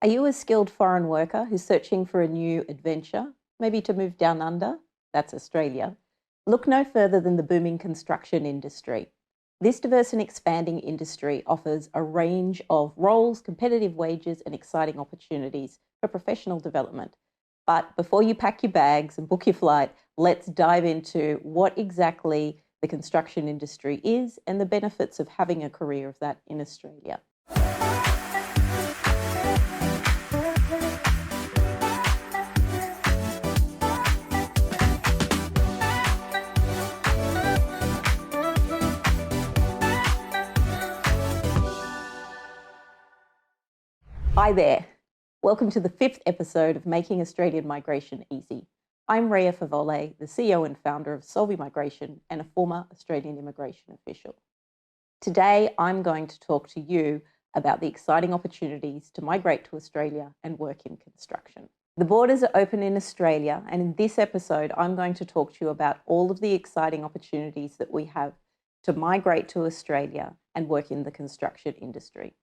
Are you a skilled foreign worker who's searching for a new adventure, maybe to move down under? That's Australia. Look no further than the booming construction industry. This diverse and expanding industry offers a range of roles, competitive wages, and exciting opportunities for professional development. But before you pack your bags and book your flight, let's dive into what exactly the construction industry is and the benefits of having a career of that in Australia. Hi there. Welcome to the 5th episode of Making Australian Migration Easy. I'm Rhea Fawole, the CEO and founder of Solvi Migration and a former Australian immigration official. Today, I'm going to talk to you about the exciting opportunities to migrate to Australia and work in construction. The borders are open in Australia, and in this episode, I'm going to talk to you about all of the exciting opportunities that we have to migrate to Australia and work in the construction industry.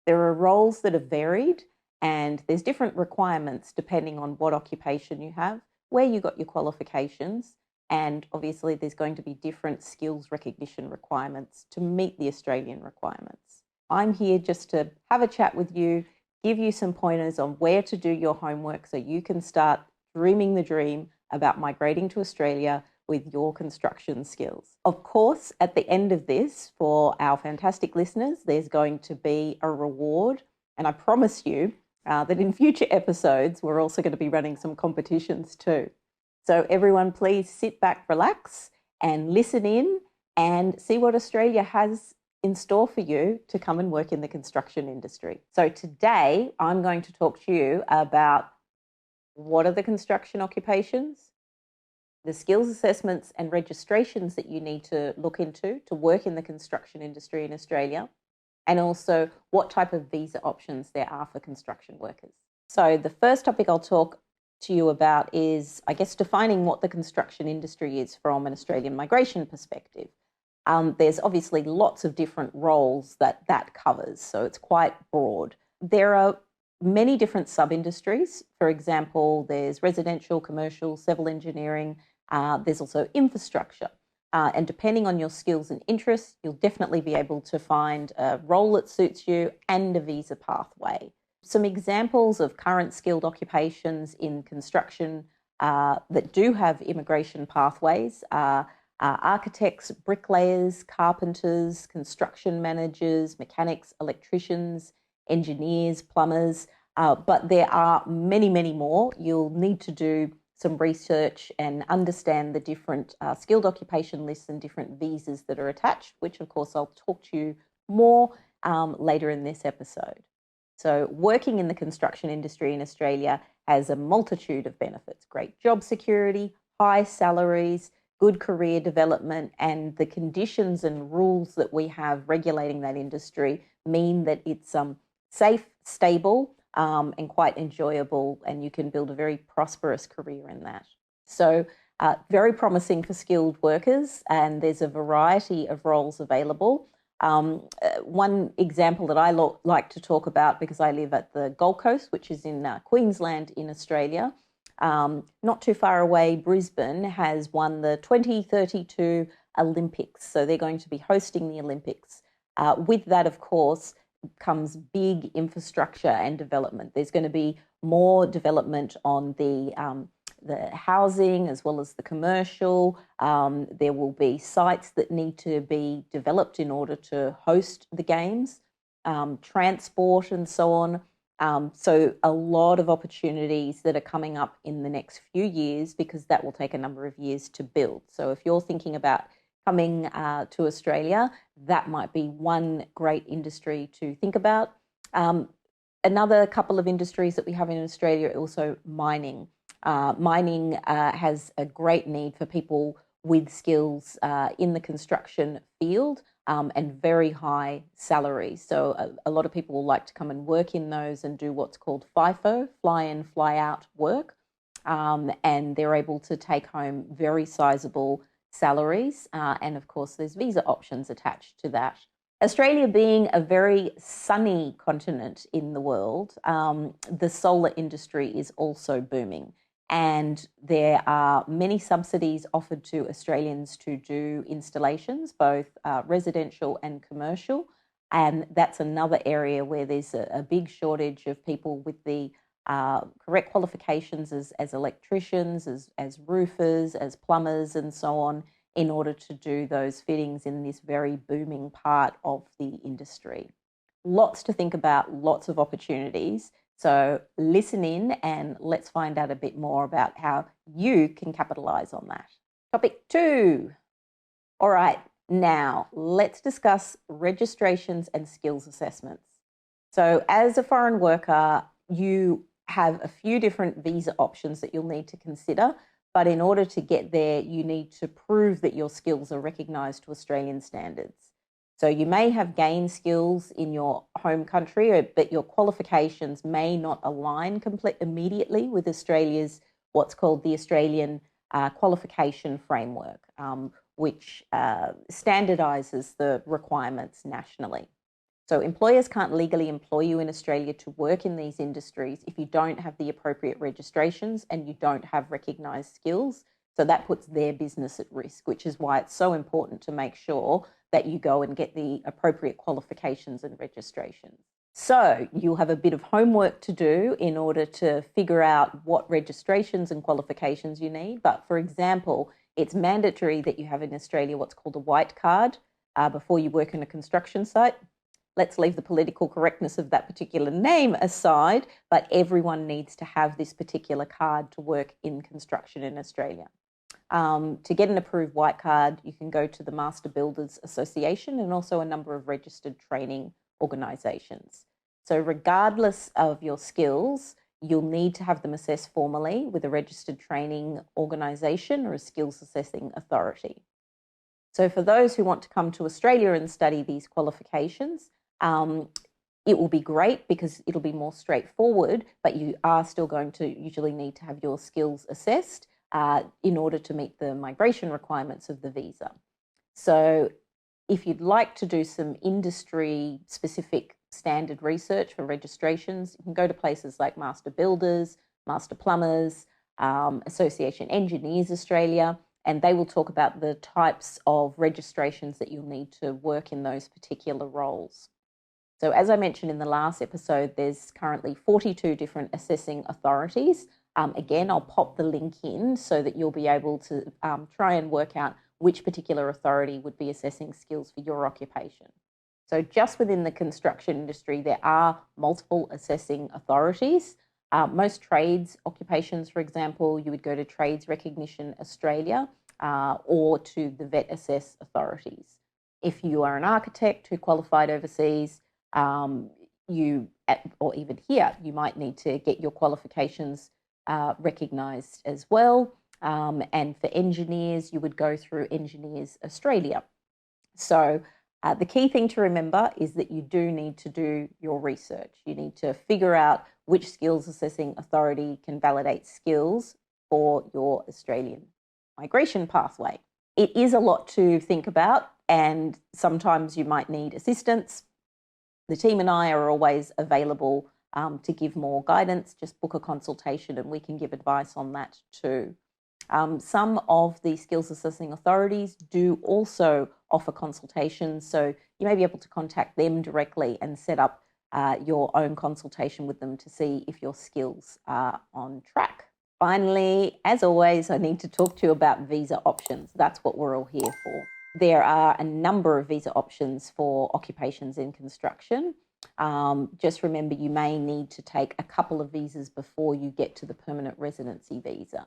There are roles that are varied and there's different requirements depending on what occupation you have, where you got your qualifications, and obviously there's going to be different skills recognition requirements to meet the Australian requirements. I'm here just to have a chat with you, give you some pointers on where to do your homework so you can start dreaming the dream about migrating to Australia with your construction skills. Of course, at the end of this, for our fantastic listeners, there's going to be a reward. And I promise you that in future episodes, we're also going to be running some competitions too. So everyone, please sit back, relax, and listen in and see what Australia has in store for you to come and work in the construction industry. So today, I'm going to talk to you about what are the construction occupations, the skills assessments and registrations that you need to look into to work in the construction industry in Australia, and also what type of visa options there are for construction workers. So the first topic I'll talk to you about is, I guess, defining what the construction industry is from an Australian migration perspective. There's obviously lots of different roles that covers, so it's quite broad. There are many different sub-industries. For example, there's residential, commercial, civil engineering. There's also infrastructure. And depending on your skills and interests, you'll definitely be able to find a role that suits you and a visa pathway. Some examples of current skilled occupations in construction that do have immigration pathways are architects, bricklayers, carpenters, construction managers, mechanics, electricians, engineers, plumbers, but there are many, many more. You'll need to do some research and understand the different skilled occupation lists and different visas that are attached, which of course I'll talk to you more later in this episode. So working in the construction industry in Australia has a multitude of benefits: great job security, high salaries, good career development, and the conditions and rules that we have regulating that industry mean that it's safe, stable, and quite enjoyable, and you can build a very prosperous career in that. So very promising for skilled workers, and there's a variety of roles available. One example that I like to talk about, because I live at the Gold Coast, which is in Queensland in Australia, not too far away, Brisbane has won the 2032 Olympics. So they're going to be hosting the Olympics. With that, of course, comes big infrastructure and development. There's going to be more development on the housing as well as the commercial. There will be sites that need to be developed in order to host the games, transport and so on. So a lot of opportunities that are coming up in the next few years, because that will take a number of years to build. So if you're thinking about coming to Australia, that might be one great industry to think about. Another couple of industries that we have in Australia are also mining. Mining has a great need for people with skills in the construction field and very high salaries. So a lot of people will like to come and work in those and do what's called FIFO, fly in, fly out work. And they're able to take home very sizable salaries. And of course, there's visa options attached to that. Australia being a very sunny continent in the world, the solar industry is also booming. And there are many subsidies offered to Australians to do installations, both residential and commercial. And that's another area where there's a big shortage of people with the correct qualifications as electricians, as roofers, as plumbers, and so on, in order to do those fittings in this very booming part of the industry. Lots to think about, lots of opportunities. So listen in and let's find out a bit more about how you can capitalise on that. Topic 2. All right, now let's discuss registrations and skills assessments. So as a foreign worker, you have a few different visa options that you'll need to consider. But in order to get there, you need to prove that your skills are recognised to Australian standards. So you may have gained skills in your home country, but your qualifications may not align immediately with Australia's, what's called the Australian qualification framework, which standardises the requirements nationally. So employers can't legally employ you in Australia to work in these industries if you don't have the appropriate registrations and you don't have recognised skills. So that puts their business at risk, which is why it's so important to make sure that you go and get the appropriate qualifications and registrations. So you'll have a bit of homework to do in order to figure out what registrations and qualifications you need. But for example, it's mandatory that you have in Australia what's called a white card before you work in a construction site. Let's leave the political correctness of that particular name aside, but everyone needs to have this particular card to work in construction in Australia. To get an approved white card, you can go to the Master Builders Association and also a number of registered training organisations. So regardless of your skills, you'll need to have them assessed formally with a registered training organisation or a skills assessing authority. So for those who want to come to Australia and study these qualifications, it will be great because it'll be more straightforward, but you are still going to usually need to have your skills assessed in order to meet the migration requirements of the visa. So if you'd like to do some industry-specific standard research for registrations, you can go to places like Master Builders, Master Plumbers, Association Engineers Australia, and they will talk about the types of registrations that you'll need to work in those particular roles. So as I mentioned in the last episode, there's currently 42 different assessing authorities. Again, I'll pop the link in so that you'll be able to try and work out which particular authority would be assessing skills for your occupation. So just within the construction industry, there are multiple assessing authorities. Most trades occupations, for example, you would go to Trades Recognition Australia or to the Vet Assess authorities. If you are an architect who qualified overseas, or even here, you might need to get your qualifications recognised as well. And for engineers, you would go through Engineers Australia. So the key thing to remember is that you do need to do your research. You need to figure out which skills assessing authority can validate skills for your Australian migration pathway. It is a lot to think about, and sometimes you might need assistance. The team and I are always available to give more guidance. Just book a consultation and we can give advice on that too. Some of the skills assessing authorities do also offer consultations, so you may be able to contact them directly and set up your own consultation with them to see if your skills are on track. Finally, as always, I need to talk to you about visa options. That's what we're all here for. There are a number of visa options for occupations in construction. Just remember, you may need to take a couple of visas before you get to the permanent residency visa.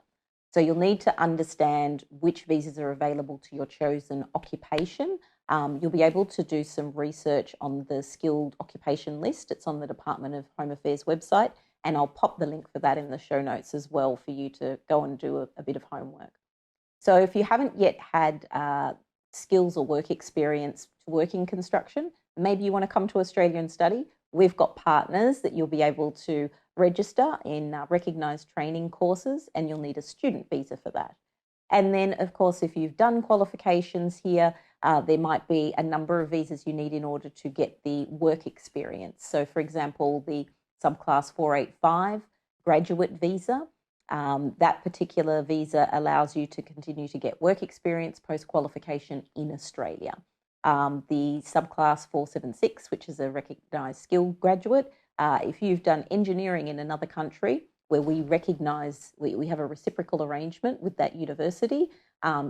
So you'll need to understand which visas are available to your chosen occupation. You'll be able to do some research on the skilled occupation list. It's on the Department of Home Affairs website, and I'll pop the link for that in the show notes as well for you to go and do a bit of homework. So if you haven't yet had skills or work experience to work in construction, maybe you want to come to Australia and study, we've got partners that you'll be able to register in recognised training courses, and you'll need a student visa for that. And then, of course, if you've done qualifications here, There might be a number of visas you need in order to get the work experience. So, for example, the subclass 485 graduate visa, that particular visa allows you to continue to get work experience post-qualification in Australia. The subclass 476, which is a recognised skilled graduate, if you've done engineering in another country where we recognise, we have a reciprocal arrangement with that university,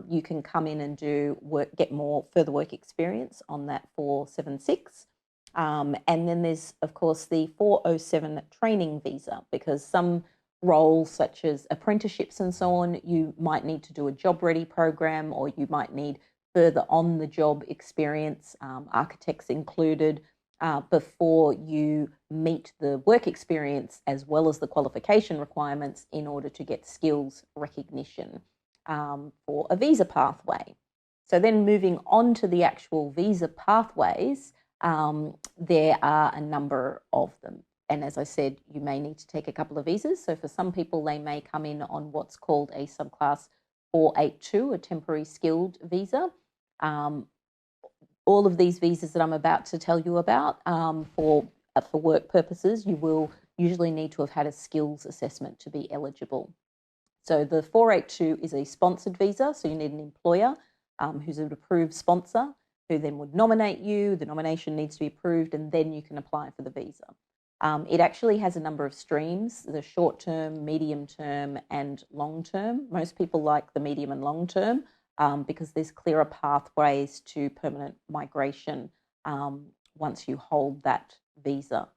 you can come in and do work, get more further work experience on that 476. And then there's, of course, the 407 training visa, because some roles such as apprenticeships and so on, you might need to do a job ready program, or you might need further on the job experience, architects included, before you meet the work experience as well as the qualification requirements in order to get skills recognition for a visa pathway. So then moving on to the actual visa pathways, there are a number of them. And as I said, you may need to take a couple of visas. So for some people, they may come in on what's called a subclass 482, a temporary skilled visa. All of these visas that I'm about to tell you about, for work purposes, you will usually need to have had a skills assessment to be eligible. So the 482 is a sponsored visa, so you need an employer who's an approved sponsor, who then would nominate you. The nomination needs to be approved, and then you can apply for the visa. It actually has a number of streams: the short term, medium term, and long term. Most people like the medium and long term because there's clearer pathways to permanent migration once you hold that visa.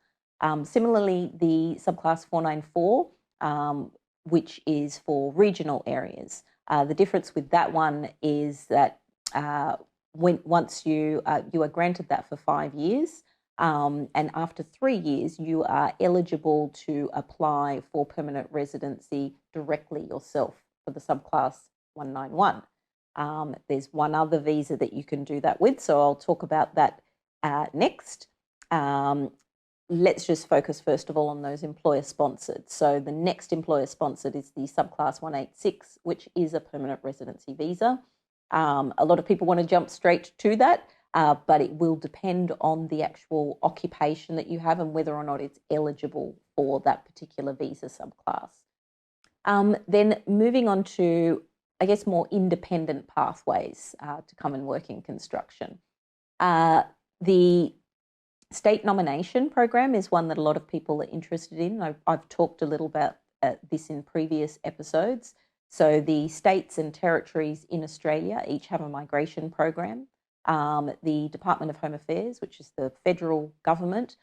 Similarly, the subclass 494, which is for regional areas. The difference with that one is that once you are granted that for 5 years, and after 3 years, you are eligible to apply for permanent residency directly yourself for the subclass 191. There's one other visa that you can do that with, so I'll talk about that next. Let's just focus first of all on those employer-sponsored. So the next employer-sponsored is the subclass 186, which is a permanent residency visa. A lot of people want to jump straight to that, but it will depend on the actual occupation that you have and whether or not it's eligible for that particular visa subclass. Then moving on to, I guess, more independent pathways to come and work in construction. The state nomination program is one that a lot of people are interested in. I've talked a little about this in previous episodes. So the states and territories in Australia each have a migration program. The Department of Home Affairs, which is the federal government,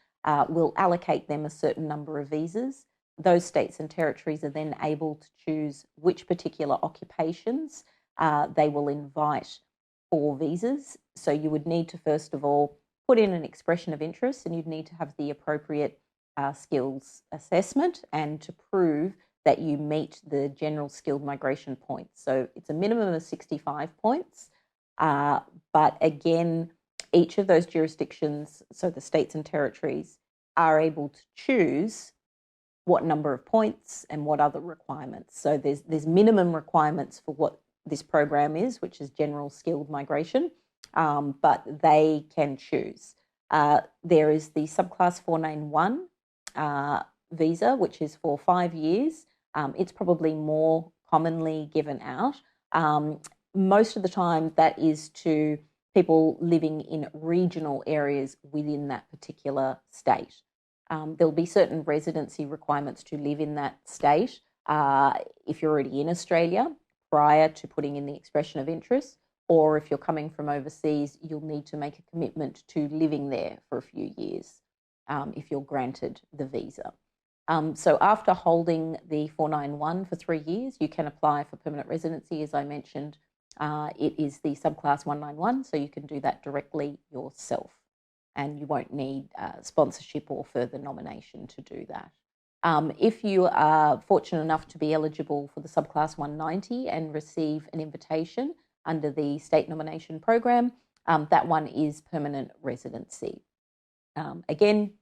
will allocate them a certain number of visas. Those states and territories are then able to choose which particular occupations they will invite for visas. So you would need to, first of all, put in an expression of interest, and you'd need to have the appropriate skills assessment and to prove that you meet the general skilled migration points. So it's a minimum of 65 points. But again, each of those jurisdictions, so the states and territories, are able to choose what number of points and what other requirements. So there's minimum requirements for what this program is, which is general skilled migration, but they can choose. There is the subclass 491 visa, which is for 5 years. It's probably more commonly given out. Most of the time that is to people living in regional areas within that particular state. There'll be certain residency requirements to live in that state if you're already in Australia prior to putting in the expression of interest, or if you're coming from overseas, you'll need to make a commitment to living there for a few years if you're granted the visa. So after holding the 491 for 3 years, you can apply for permanent residency. As I mentioned, it is the subclass 191, so you can do that directly yourself, and you won't need sponsorship or further nomination to do that. If you are fortunate enough to be eligible for the subclass 190 and receive an invitation under the state nomination program, that one is permanent residency. Again,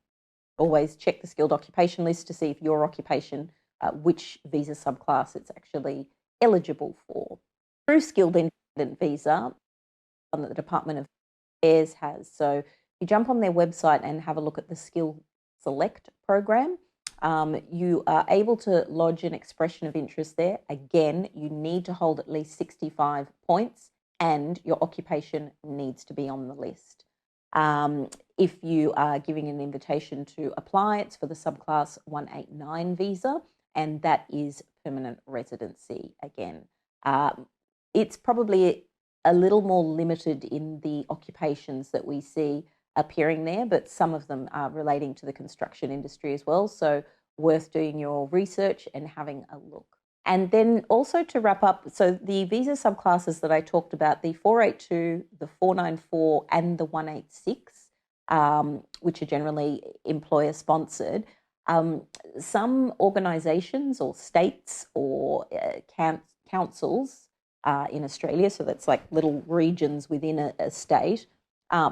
always check the skilled occupation list to see if your occupation, which visa subclass it's actually eligible for. Through skilled independent visa, one that the Department of Affairs has. So you jump on their website and have a look at the Skill Select program. You are able to lodge an expression of interest there. Again, you need to hold at least 65 points and your occupation needs to be on the list. If you are giving an invitation to apply, it's for the subclass 189 visa, and that is permanent residency again. It's probably a little more limited in the occupations that we see appearing there, but some of them are relating to the construction industry as well. So worth doing your research and having a look. And then also to wrap up, so the visa subclasses that I talked about, the 482, the 494 and the 186, which are generally employer sponsored, some organisations or states or councils in Australia, so that's like little regions within a state,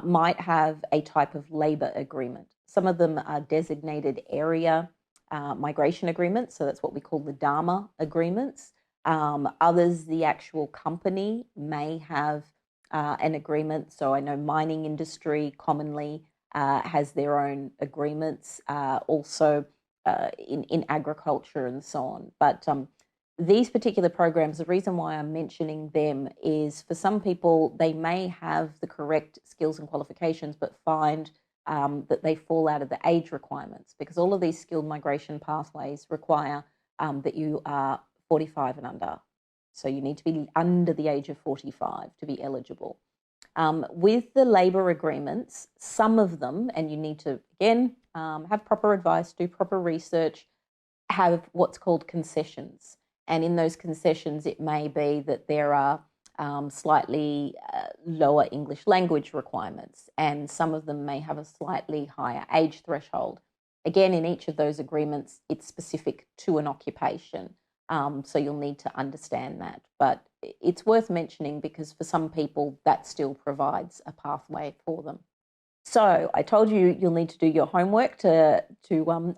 might have a type of labour agreement. Some of them are designated area migration agreements, so that's what we call the DAMA agreements. Others, the actual company may have an agreement. So I know mining industry commonly has their own agreements, also in agriculture and so on. But these particular programs, the reason why I'm mentioning them is for some people, they may have the correct skills and qualifications, but find that they fall out of the age requirements, because all of these skilled migration pathways require that you are 45 and under. So you need to be under the age of 45 to be eligible. With the labour agreements, some of them, and you need to, again, have proper advice, do proper research, have what's called concessions. And in those concessions, it may be that there are slightly lower English language requirements, and some of them may have a slightly higher age threshold. Again, in each of those agreements, it's specific to an occupation, so you'll need to understand that. But it's worth mentioning because for some people, that still provides a pathway for them. So I told you you'll need to do your homework to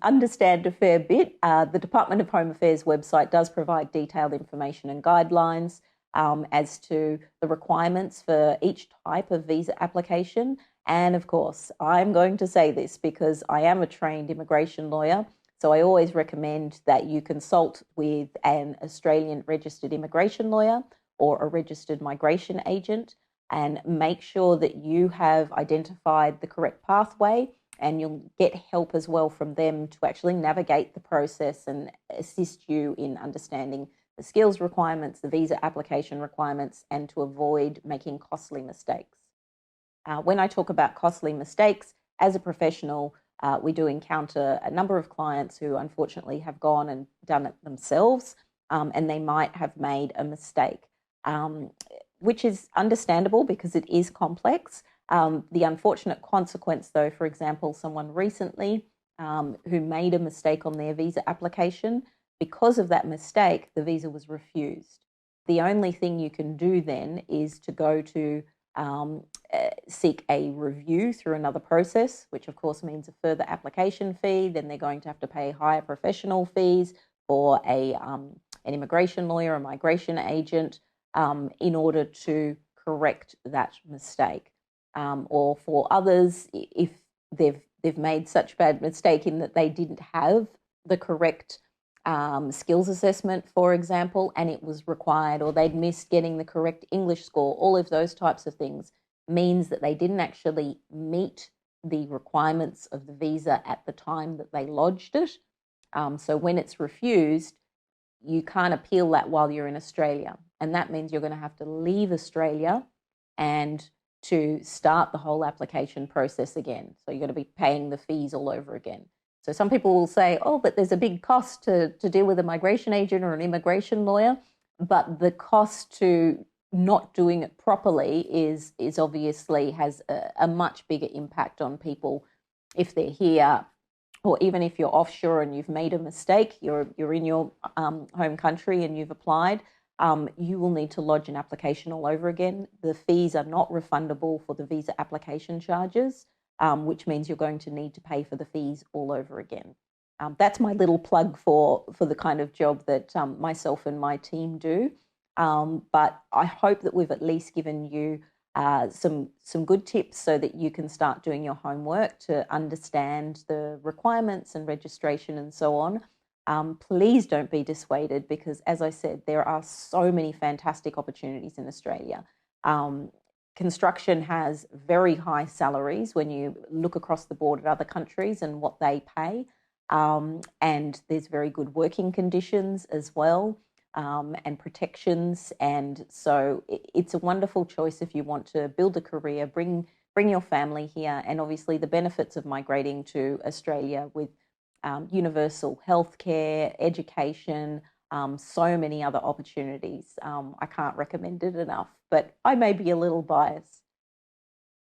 understand a fair bit. The Department of Home Affairs website does provide detailed information and guidelines as to the requirements for each type of visa application. And of course, I'm going to say this because I am a trained immigration lawyer, so I always recommend that you consult with an Australian registered immigration lawyer or a registered migration agent and make sure that you have identified the correct pathway, and you'll get help as well from them to actually navigate the process and assist you in understanding the skills requirements, the visa application requirements, and to avoid making costly mistakes. When I talk about costly mistakes, as a professional, we do encounter a number of clients who unfortunately have gone and done it themselves, and they might have made a mistake, which is understandable because it is complex. The unfortunate consequence, though, for example, someone recently who made a mistake on their visa application, because of that mistake, the visa was refused. The only thing you can do then is to go to seek a review through another process, which of course means a further application fee. Then they're going to have to pay higher professional fees for an immigration lawyer, a migration agent, in order to correct that mistake. Or for others, if they've made such bad mistake in that they didn't have the correct skills assessment, for example, and it was required, or they'd missed getting the correct English score, all of those types of things means that they didn't actually meet the requirements of the visa at the time that they lodged it. So when it's refused, you can't appeal that while you're in Australia. And that means you're going to have to leave Australia and to start the whole application process again. So you're going to be paying the fees all over again. So some people will say, oh, but there's a big cost to deal with a migration agent or an immigration lawyer. But the cost to not doing it properly is obviously has a much bigger impact on people if they're here, or even if you're offshore and you've made a mistake, you're in your home country and you've applied, you will need to lodge an application all over again. The fees are not refundable for the visa application charges, which means you're going to need to pay for the fees all over again. That's my little plug for the kind of job that myself and my team do. But I hope that we've at least given you some good tips so that you can start doing your homework to understand the requirements and registration and so on. Please don't be dissuaded because, as I said, there are so many fantastic opportunities in Australia. Construction has very high salaries when you look across the board at other countries and what they pay. And there's very good working conditions as well, and protections. And so it's a wonderful choice if you want to build a career, bring your family here, and obviously the benefits of migrating to Australia with universal healthcare, education, so many other opportunities. I can't recommend it enough, but I may be a little biased.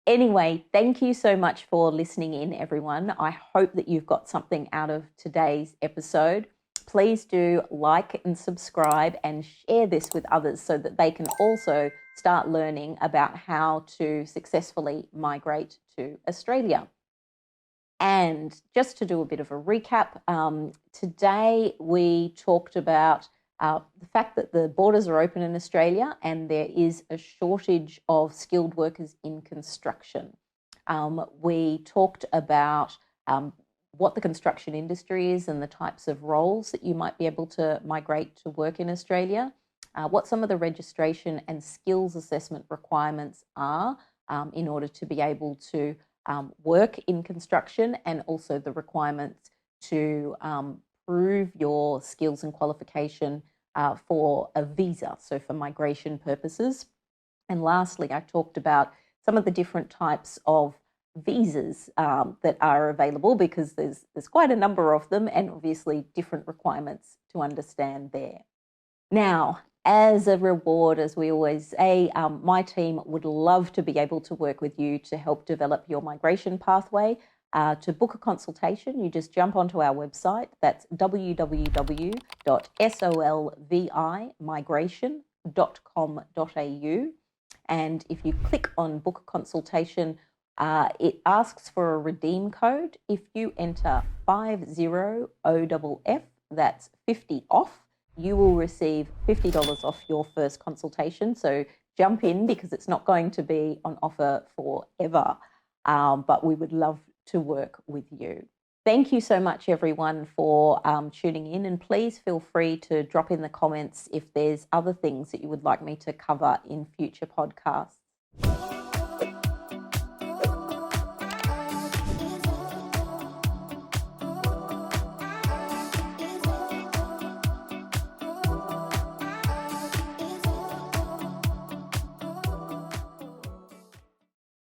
Anyway, thank you so much for listening in, everyone. I hope that you've got something out of today's episode. Please do like and subscribe and share this with others so that they can also start learning about how to successfully migrate to Australia. And just to do a bit of a recap, today we talked about the fact that the borders are open in Australia and there is a shortage of skilled workers in construction. We talked about what the construction industry is and the types of roles that you might be able to migrate to work in Australia, what some of the registration and skills assessment requirements are in order to be able to work in construction, and also the requirements to prove your skills and qualification for a visa, so for migration purposes. And lastly, I talked about some of the different types of visas that are available, because there's quite a number of them, and obviously different requirements to understand there. Now, as a reward, as we always say, my team would love to be able to work with you to help develop your migration pathway. To book a consultation, you just jump onto our website. That's www.solvimigration.com.au. And if you click on book a consultation, it asks for a redeem code. If you enter 50OFF, that's 50 off, you will receive $50 off your first consultation. So jump in, because it's not going to be on offer forever, but we would love to work with you. Thank you so much, everyone, for tuning in, and please feel free to drop in the comments if there's other things that you would like me to cover in future podcasts.